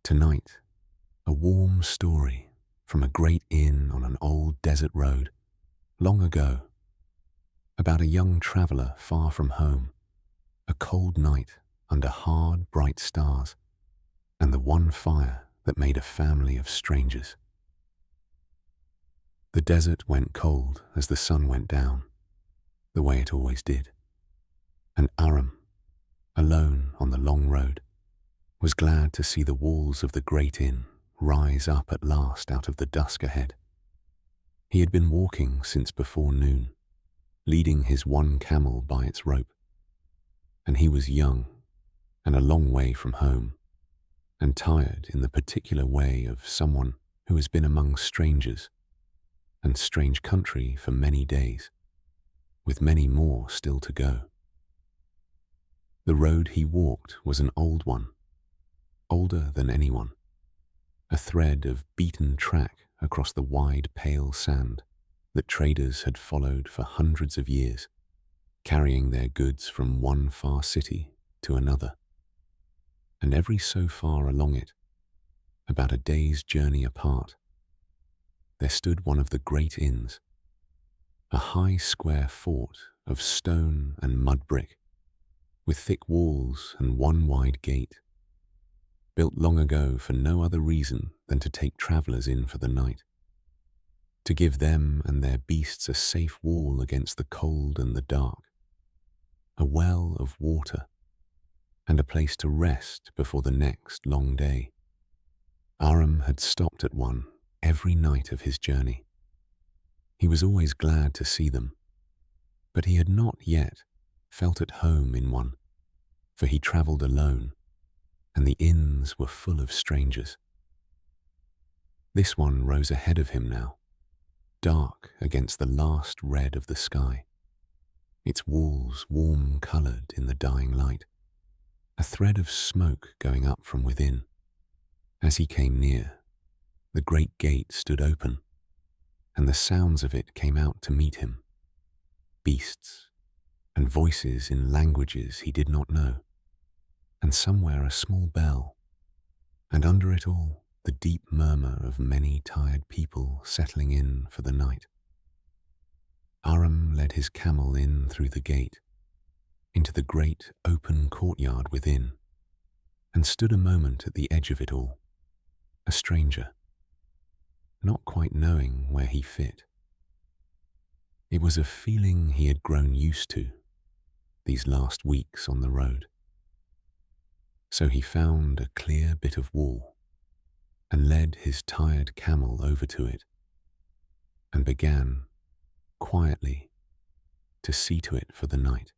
Tonight, a warm story from a great inn on an old desert road, long ago, about a young traveller far from home, a cold night under hard, bright stars, and the one fire that made a family of strangers. The desert went cold as the sun went down, the way it always did, and Aram, alone on the long road, was glad to see the walls of the great inn rise up at last out of the dusk ahead. He had been walking since before noon, leading his one camel by its rope, and he was young and a long way from home, and tired in the particular way of someone who has been among strangers and strange country for many days, with many more still to go. The road he walked was an old one, older than anyone, a thread of beaten track across the wide pale sand that traders had followed for hundreds of years, carrying their goods from one far city to another. And every so far along it, about a day's journey apart, there stood one of the great inns, a high square fort of stone and mud brick, with thick walls and one wide gate, built long ago for no other reason than to take travellers in for the night, to give them and their beasts a safe wall against the cold and the dark, a well of water, and a place to rest before the next long day. Aram had stopped at one every night of his journey. He was always glad to see them, but he had not yet felt at home in one, for he travelled alone, and the inns were full of strangers. This one rose ahead of him now, dark against the last red of the sky, its walls warm-coloured in the dying light, a thread of smoke going up from within. As he came near, the great gate stood open, and the sounds of it came out to meet him, beasts and voices in languages he did not know, and somewhere a small bell, and under it all the deep murmur of many tired people settling in for the night. Aram led his camel in through the gate, into the great open courtyard within, and stood a moment at the edge of it all, a stranger, not quite knowing where he fit. It was a feeling he had grown used to these last weeks on the road. So he found a clear bit of wall and led his tired camel over to it and began, quietly, to see to it for the night.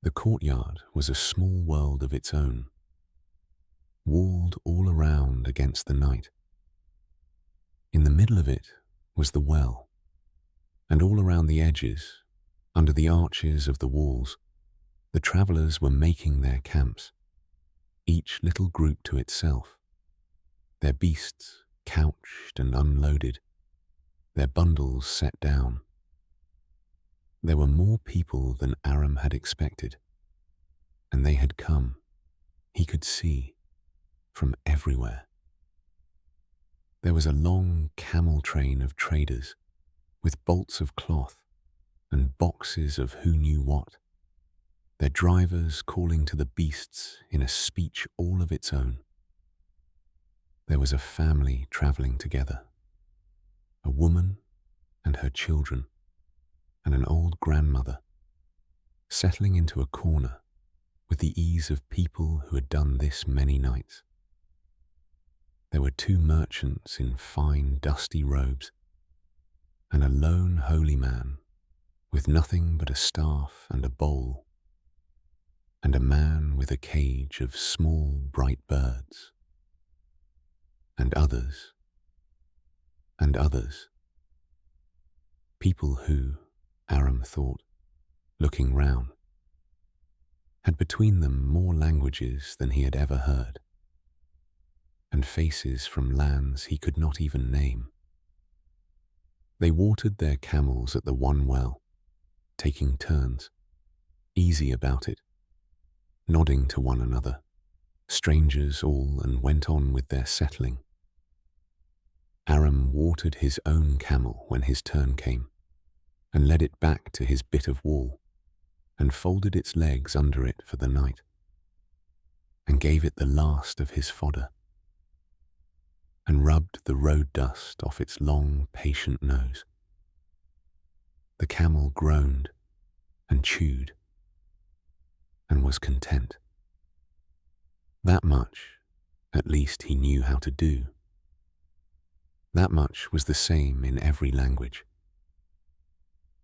The courtyard was a small world of its own, walled all around against the night. In the middle of it was the well, and all around the edges, under the arches of the walls, the travellers were making their camps, each little group to itself, their beasts couched and unloaded, their bundles set down. There were more people than Aram had expected, and they had come, he could see, from everywhere. There was a long camel train of traders, with bolts of cloth and boxes of who knew what, their drivers calling to the beasts in a speech all of its own. There was a family travelling together, a woman and her children, and an old grandmother, settling into a corner with the ease of people who had done this many nights. There were two merchants in fine dusty robes, and a lone holy man with nothing but a staff and a bowl, and a man with a cage of small bright birds, and others, and others, people who, Aram thought, looking round, had between them more languages than he had ever heard, and faces from lands he could not even name. They watered their camels at the one well, taking turns, easy about it, nodding to one another, strangers all, and went on with their settling. Aram watered his own camel when his turn came, and led it back to his bit of wall, and folded its legs under it for the night, and gave it the last of his fodder, and rubbed the road dust off its long, patient nose. The camel groaned and chewed, and was content. That much, at least, he knew how to do. That much was the same in every language.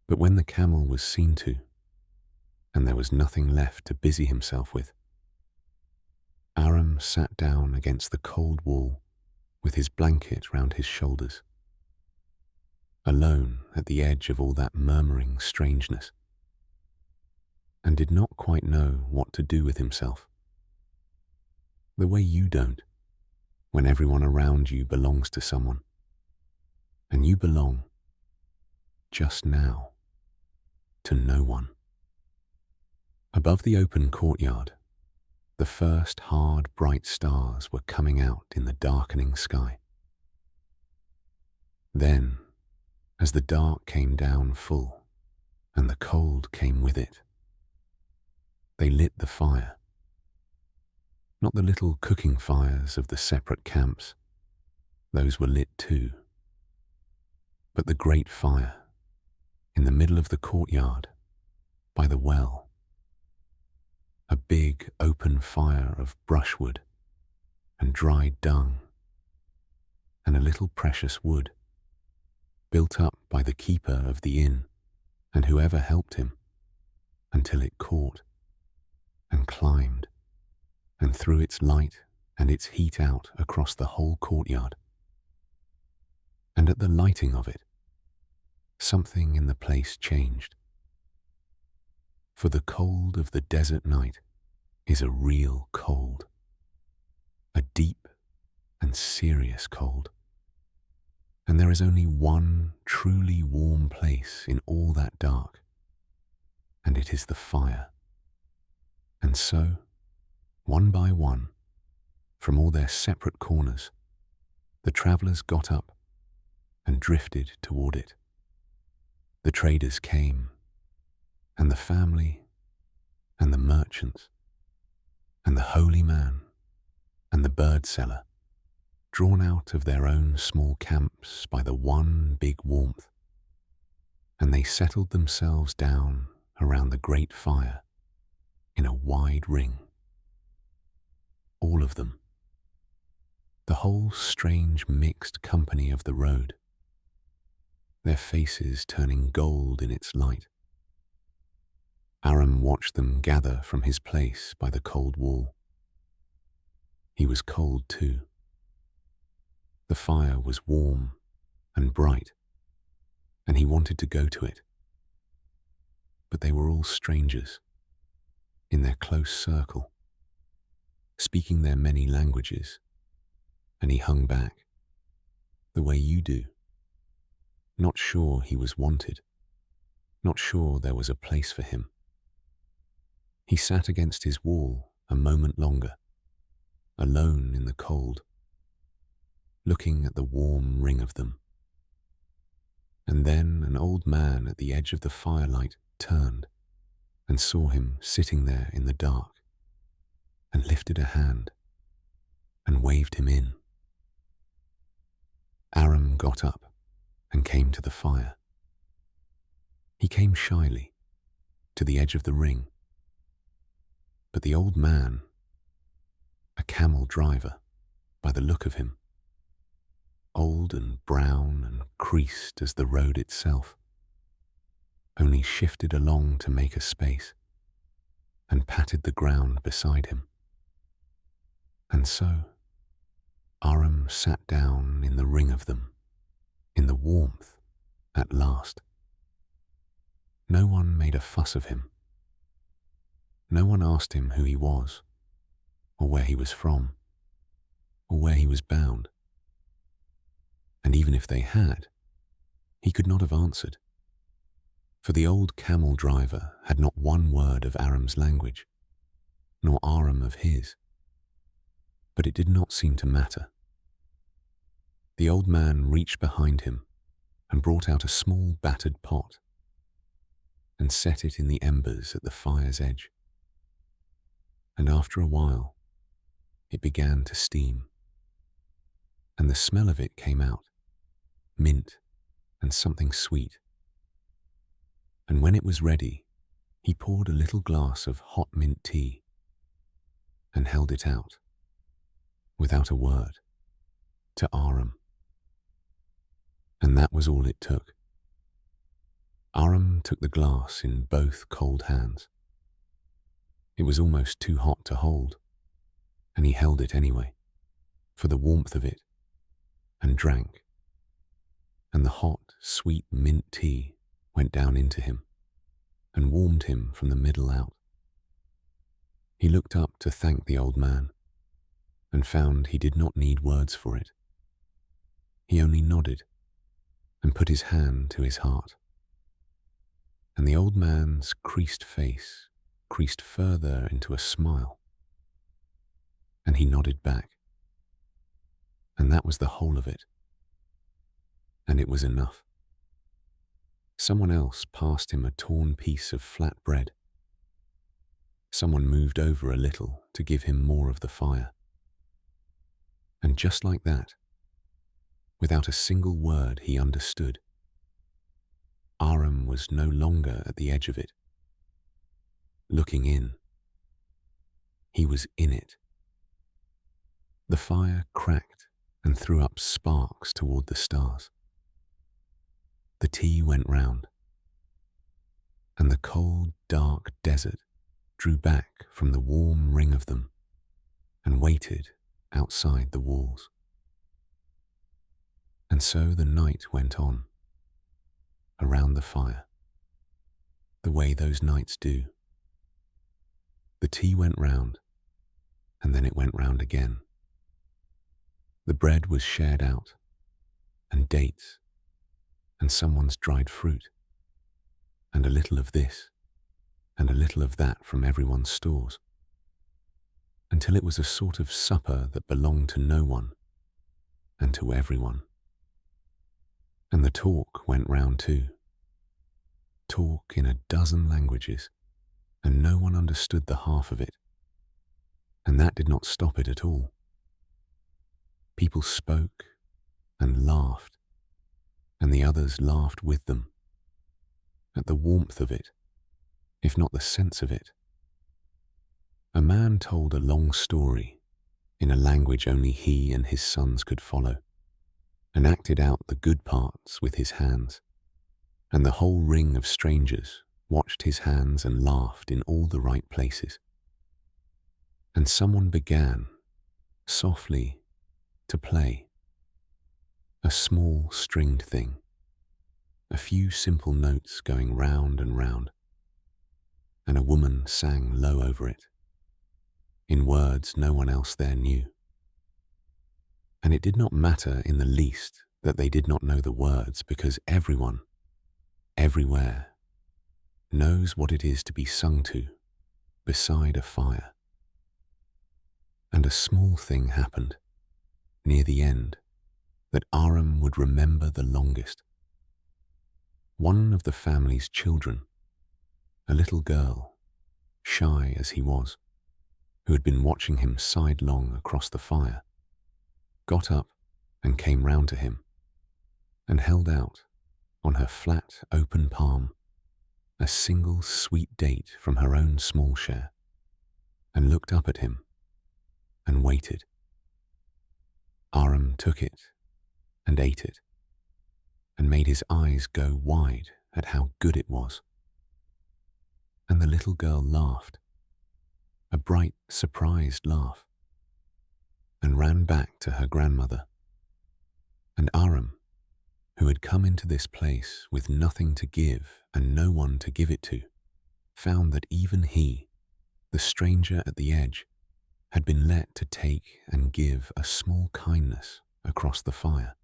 But when the camel was seen to, and there was nothing left to busy himself with, Aram sat down against the cold wall with his blanket round his shoulders, alone at the edge of all that murmuring strangeness, and did not quite know what to do with himself. The way you don't, when everyone around you belongs to someone, and you belong, just now, to no one. Above the open courtyard, the first hard, bright stars were coming out in the darkening sky. Then, as the dark came down full, and the cold came with it, they lit the fire. Not the little cooking fires of the separate camps, those were lit too, but the great fire in the middle of the courtyard by the well. A big open fire of brushwood and dried dung and a little precious wood, built up by the keeper of the inn and whoever helped him, until it caught and climbed and threw its light and its heat out across the whole courtyard. And at the lighting of it, something in the place changed. For the cold of the desert night is a real cold, a deep and serious cold. And there is only one truly warm place in all that dark, and it is the fire. And so, one by one, from all their separate corners, the travellers got up and drifted toward it. The traders came, and the family, and the merchants, and the holy man, and the bird seller, drawn out of their own small camps by the one big warmth, and they settled themselves down around the great fire in a wide ring. All of them, the whole strange mixed company of the road, their faces turning gold in its light. Aram watched them gather from his place by the cold wall. He was cold too. The fire was warm and bright, and he wanted to go to it. But they were all strangers, in their close circle, speaking their many languages, and he hung back, the way you do, not sure he was wanted, not sure there was a place for him. He sat against his wall a moment longer, alone in the cold, looking at the warm ring of them. And then an old man at the edge of the firelight turned and saw him sitting there in the dark, and lifted a hand and waved him in. Aram got up and came to the fire. He came shyly to the edge of the ring, but the old man, a camel driver by the look of him, old and brown and creased as the road itself, only shifted along to make a space and patted the ground beside him. And so Aram sat down in the ring of them, in the warmth, at last. No one made a fuss of him. No one asked him who he was, or where he was from, or where he was bound. And even if they had, he could not have answered, for the old camel driver had not one word of Aram's language, nor Aram of his. But it did not seem to matter. The old man reached behind him and brought out a small battered pot and set it in the embers at the fire's edge. And after a while, it began to steam, and the smell of it came out, mint and something sweet. And when it was ready, he poured a little glass of hot mint tea and held it out, without a word, to Aram. And that was all it took. Aram took the glass in both cold hands. It was almost too hot to hold, and he held it anyway, for the warmth of it, and drank. And the hot, sweet mint tea went down into him and warmed him from the middle out. He looked up to thank the old man and found he did not need words for it. He only nodded and put his hand to his heart. And the old man's creased face creased further into a smile, and he nodded back. And that was the whole of it. And it was enough. Someone else passed him a torn piece of flat bread. Someone moved over a little to give him more of the fire. And just like that, without a single word he understood, Aram was no longer at the edge of it, looking in. He was in it. The fire cracked and threw up sparks toward the stars. The tea went round, and the cold, dark desert drew back from the warm ring of them and waited outside the walls. And so the night went on, around the fire, the way those nights do. The tea went round, and then it went round again. The bread was shared out, and dates, and someone's dried fruit, and a little of this, and a little of that from everyone's stores, until it was a sort of supper that belonged to no one, and to everyone. And the talk went round too. Talk in a dozen languages, and no one understood the half of it. And that did not stop it at all. People spoke and laughed, and the others laughed with them, at the warmth of it, if not the sense of it. A man told a long story in a language only he and his sons could follow, and acted out the good parts with his hands, and the whole ring of strangers watched his hands and laughed in all the right places. And someone began, softly, to play, a small stringed thing, a few simple notes going round and round, and a woman sang low over it, in words no one else there knew. And it did not matter in the least that they did not know the words, because everyone, everywhere, knows what it is to be sung to beside a fire. And a small thing happened near the end that Aram would remember the longest. One of the family's children, a little girl, shy as he was, who had been watching him sidelong across the fire, got up and came round to him and held out on her flat, open palm a single sweet date from her own small share, and looked up at him and waited. Aram took it and ate it, and made his eyes go wide at how good it was. And the little girl laughed, a bright, surprised laugh, and ran back to her grandmother. And Aram, who had come into this place with nothing to give and no one to give it to, found that even he, the stranger at the edge, had been let to take and give a small kindness across the fire.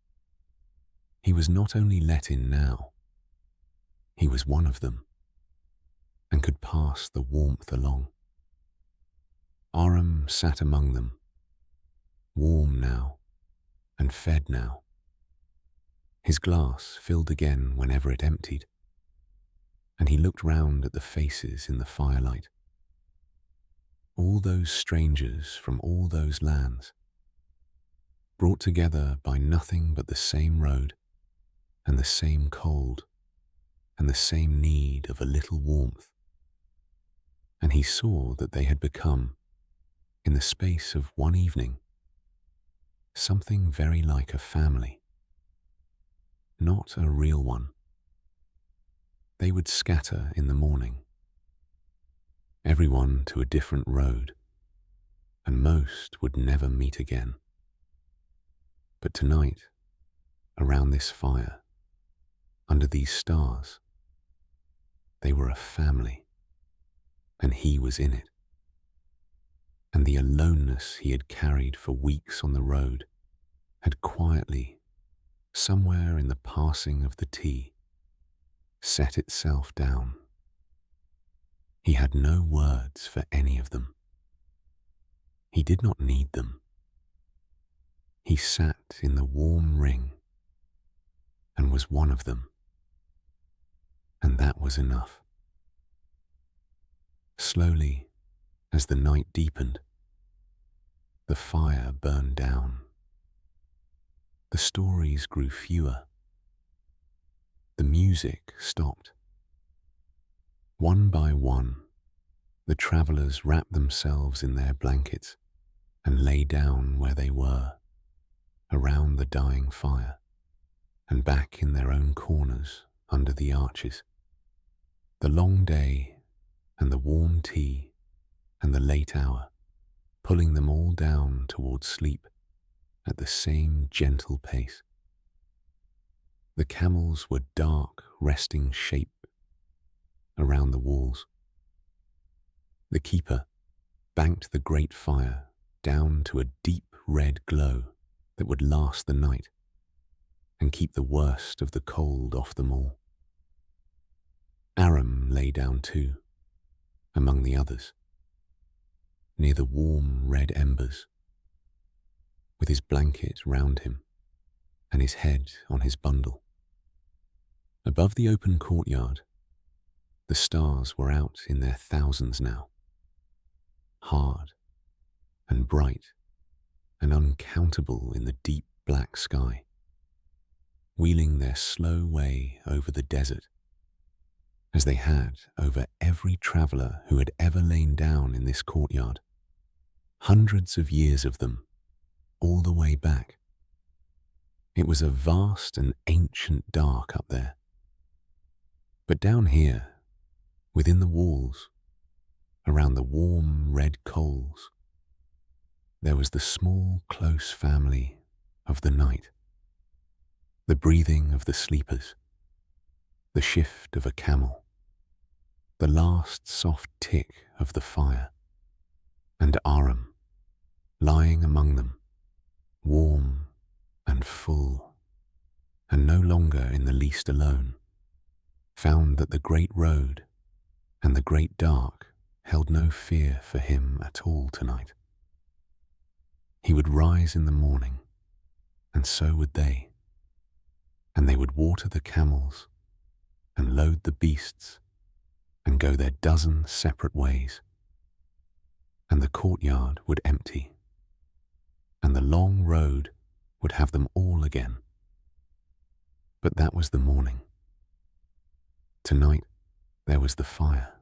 He was not only let in now, he was one of them, and could pass the warmth along. Aram sat among them, warm now and fed now. His glass filled again whenever it emptied, and he looked round at the faces in the firelight. All those strangers from all those lands, brought together by nothing but the same road and the same cold and the same need of a little warmth. And he saw that they had become, in the space of one evening, something very like a family. Not a real one. They would scatter in the morning, everyone to a different road, and most would never meet again. But tonight, around this fire, under these stars, they were a family, and he was in it. And the aloneness he had carried for weeks on the road had quietly, somewhere in the passing of the tea, set itself down. He had no words for any of them. He did not need them. He sat in the warm ring and was one of them, and that was enough. Slowly, as the night deepened, the fire burned down. The stories grew fewer. The music stopped. One by one, the travellers wrapped themselves in their blankets and lay down where they were, around the dying fire, and back in their own corners under the arches. The long day and the warm tea and the late hour, pulling them all down towards sleep at the same gentle pace. The camels were dark, resting shape around the walls. The keeper banked the great fire down to a deep red glow that would last the night and keep the worst of the cold off them all. Aram lay down too, among the others, near the warm red embers, with his blanket round him and his head on his bundle. Above the open courtyard, the stars were out in their thousands now, hard and bright and uncountable in the deep black sky, wheeling their slow way over the desert, as they had over every traveller who had ever lain down in this courtyard, hundreds of years of them, all the way back. It was a vast and ancient dark up there. But down here, within the walls, around the warm red coals, there was the small, close family of the night, the breathing of the sleepers, the shift of a camel, the last soft tick of the fire, and Aram, lying among them, warm and full, and no longer in the least alone, found that the great road and the great dark held no fear for him at all tonight. He would rise in the morning, and so would they, and they would water the camels and load the beasts and go their dozen separate ways, and the courtyard would empty, and the long road would have them all again. But that was the morning. Tonight there was the fire,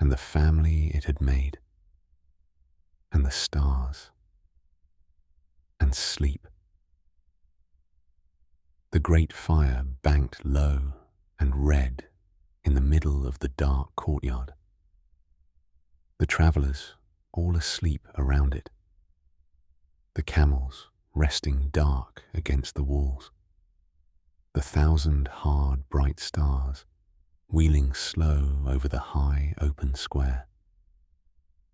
and the family it had made, and the stars, and sleep. The great fire banked low and red in the middle of the dark courtyard. The travellers all asleep around it, the camels resting dark against the walls, the 1,000 hard bright stars wheeling slow over the high open square,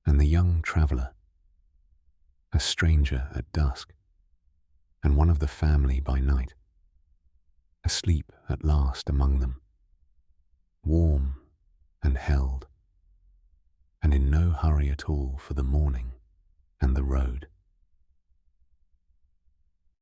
and the young traveller, a stranger at dusk, and one of the family by night, asleep at last among them, warm and held, and in no hurry at all for the morning and the road.